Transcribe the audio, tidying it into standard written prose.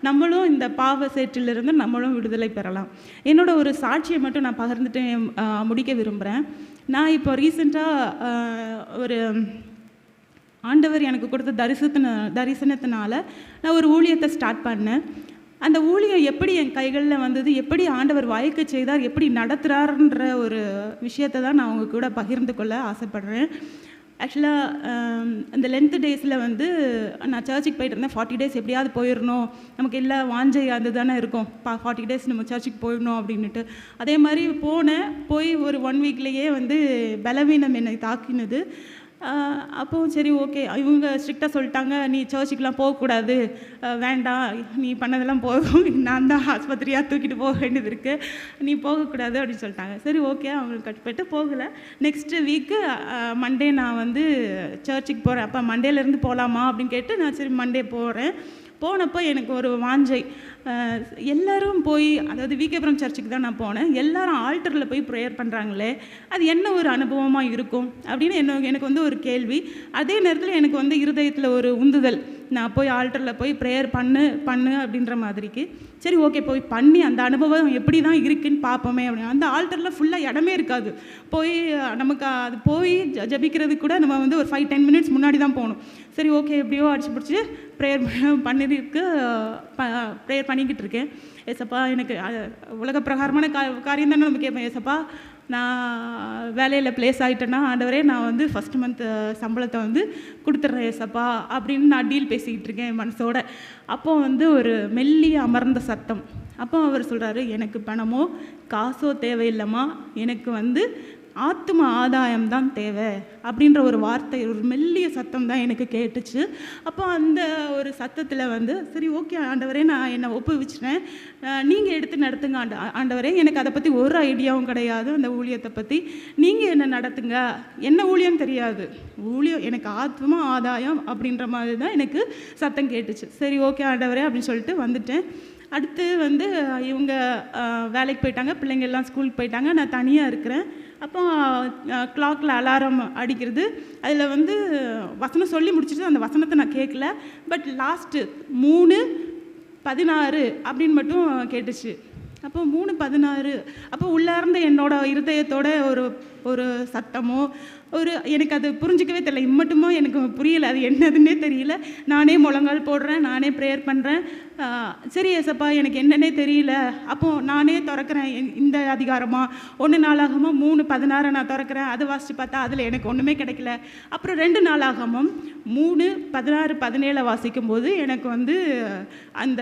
நம்மளும் இந்த பாவ சேற்றிலிருந்து நம்மளும் விடுதலை பெறலாம். என்னோட ஒரு சாட்சியை மட்டும் நான் பகிர்ந்துட்டு முடிக்க விரும்புகிறேன். நான் இப்போ ரீசெண்டாக ஒரு ஆண்டவர் எனக்கு கொடுத்த தரிசனத்தினால நான் ஒரு ஊழியத்தை ஸ்டார்ட் பண்ணேன். அந்த ஊழியம் எப்படி என் கைகளில் வந்தது, எப்படி ஆண்டவர் வாய்க்க செய்தார், எப்படி நடத்துகிறாருன்ற ஒரு விஷயத்தை தான் நான் அவங்க கூட பகிர்ந்து கொள்ள ஆசைப்பட்றேன். ஆக்சுவலாக இந்த லென்த்து டேஸில் வந்து நான் சர்ச்சுக்கு போயிட்டு இருந்தேன். 40 டேஸ் எப்படியாவது போயிடணும், நமக்கு எல்லா வாஞ்சை அது தானே இருக்கும், 40 டேஸ் நம்ம சர்ச்சுக்கு போயிடணும் அப்படின்ட்டு. அதே மாதிரி போய் ஒரு 1 வீக்லேயே வந்து பலவீனம் என்னை தாக்கினது. அப்போது சரி ஓகே, இவங்க ஸ்ட்ரிக்டாக சொல்லிட்டாங்க, நீ சர்ச்சுக்கெலாம் போகக்கூடாது, வேண்டாம், நீ பண்ணதெல்லாம் போதும், நான் தான் ஆஸ்பத்திரியாக தூக்கிட்டு போக வேண்டியது இருக்குது, நீ போகக்கூடாது அப்படின்னு சொல்லிட்டாங்க. சரி ஓகே, அவங்களுக்கு கட்டுப்பட்டு போகலை. நெக்ஸ்ட்டு வீக்கு மண்டே நான் வந்து சர்ச்சுக்கு போகிறேன். அப்போ மண்டேலேருந்து போகலாமா அப்படின்னு கேட்டு நான் சரி மண்டே போகிறேன். போனப்போ எனக்கு ஒரு வாஞ்சை, எல்லோரும் போய், அதாவது விகேபுரம் சர்ச்சுக்கு தான் நான் போனேன், எல்லோரும் ஆல்டரில் போய் ப்ரேயர் பண்ணுறாங்களே, அது என்ன ஒரு அனுபவமாக இருக்கும் அப்படின்னு எனக்கு வந்து ஒரு கேள்வி. அதே நேரத்தில் எனக்கு வந்து இருதயத்தில் ஒரு உந்துதல், நான் போய் ஆல்டரில் போய் ப்ரேயர் பண்ணு அப்படின்ற மாதிரிக்கு. சரி ஓகே, போய் பண்ணி அந்த அனுபவம் எப்படி தான் இருக்குன்னு பார்ப்போமே அப்படின்னு. அந்த ஆல்டரில் ஃபுல்லாக இடமே இருக்காது. போய் நமக்கு அது போய் ஜபிக்கிறதுக்கு கூட நம்ம வந்து ஒரு 5-10 மினிட்ஸ் முன்னாடி தான் போகணும். சரி ஓகே, எப்படியோ அடிச்சு பிடிச்சி ப்ரேயர் பண்ணிக்கிட்டு இருக்கேன். ஏசப்பா, எனக்கு உலக பிரகாரமான காரியம் தானே நம்ம கேட்பேன். ஏசப்பா, நான் வேலையில் ப்ளேஸ் ஆகிட்டேன்னா ஆண்டவரே, நான் வந்து ஃபஸ்ட் மந்த் சம்பளத்தை வந்து கொடுத்துட்றேன் ஏசப்பா அப்படின்னு நான் டீல் பேசிக்கிட்டு இருக்கேன் என் மனசோட. அப்போ வந்து ஒரு மெல்லிய அமர்ந்த சத்தம். அப்போ அவர் சொல்கிறாரு, எனக்கு பணமோ காசோ தேவையில்லைம்மா, எனக்கு வந்து ஆத்ம ஆதாயம் தான் தேவை அப்படின்ற ஒரு வார்த்தை, ஒரு மெல்லிய சத்தம் தான் எனக்கு கேட்டுச்சு. அப்போ அந்த ஒரு சத்தத்தில் வந்து சரி ஓகே ஆண்டவரே, நான் என்னை ஒப்புவிச்சிட்டேன், நீங்கள் எடுத்து நடத்துங்க ஆண்டவரே, எனக்கு அதை பற்றி ஒரு ஐடியாவும் கிடையாது, அந்த ஊழியத்தை பற்றி நீங்கள் என்ன நடத்துங்க, என்ன ஊழியம் தெரியாது, ஊழியம் எனக்கு ஆத்ம ஆதாயம் அப்படின்ற மாதிரி தான் எனக்கு சத்தம் கேட்டுச்சு. சரி ஓகே ஆண்டவரே அப்படின்னு சொல்லிட்டு வந்துட்டேன். அடுத்து வந்து இவங்க வேலைக்கு போயிட்டாங்க, பிள்ளைங்க எல்லாம் ஸ்கூலுக்கு போயிட்டாங்க, நான் தனியாக இருக்கிறேன். அப்போ கிளாக்கில் அலாரம் அடிக்கிறது, அதில் வந்து வசனம் சொல்லி முடிச்சுட்டு அந்த வசனத்தை நான் கேட்கல, பட் லாஸ்ட்டு 3:16 அப்படின்னு மட்டும் கேட்டுச்சு. அப்போ 3:16, அப்போ உள்ளே இருந்த என்னோட இருதயத்தோட ஒரு சத்தமோ எனக்கு அது புரிஞ்சிக்கவே தெரியல. இம்மட்டுமோ எனக்கு புரியலை, அது என்னதுன்னே தெரியல. நானே முழங்கால் போடுறேன், நானே ப்ரேயர் பண்ணுறேன். சரி ஏசப்பா, எனக்கு என்னன்னே தெரியல. அப்போது நானே திறக்கிறேன் இந்த அதிகாரமாக 1 நாளாகமும் 3:16 நான் திறக்கிறேன். அதை வாசித்து பார்த்தா அதில் எனக்கு ஒன்றுமே கிடைக்கல. அப்புறம் 2 நாளாகமும் 3:16-17 வாசிக்கும்போது எனக்கு வந்து அந்த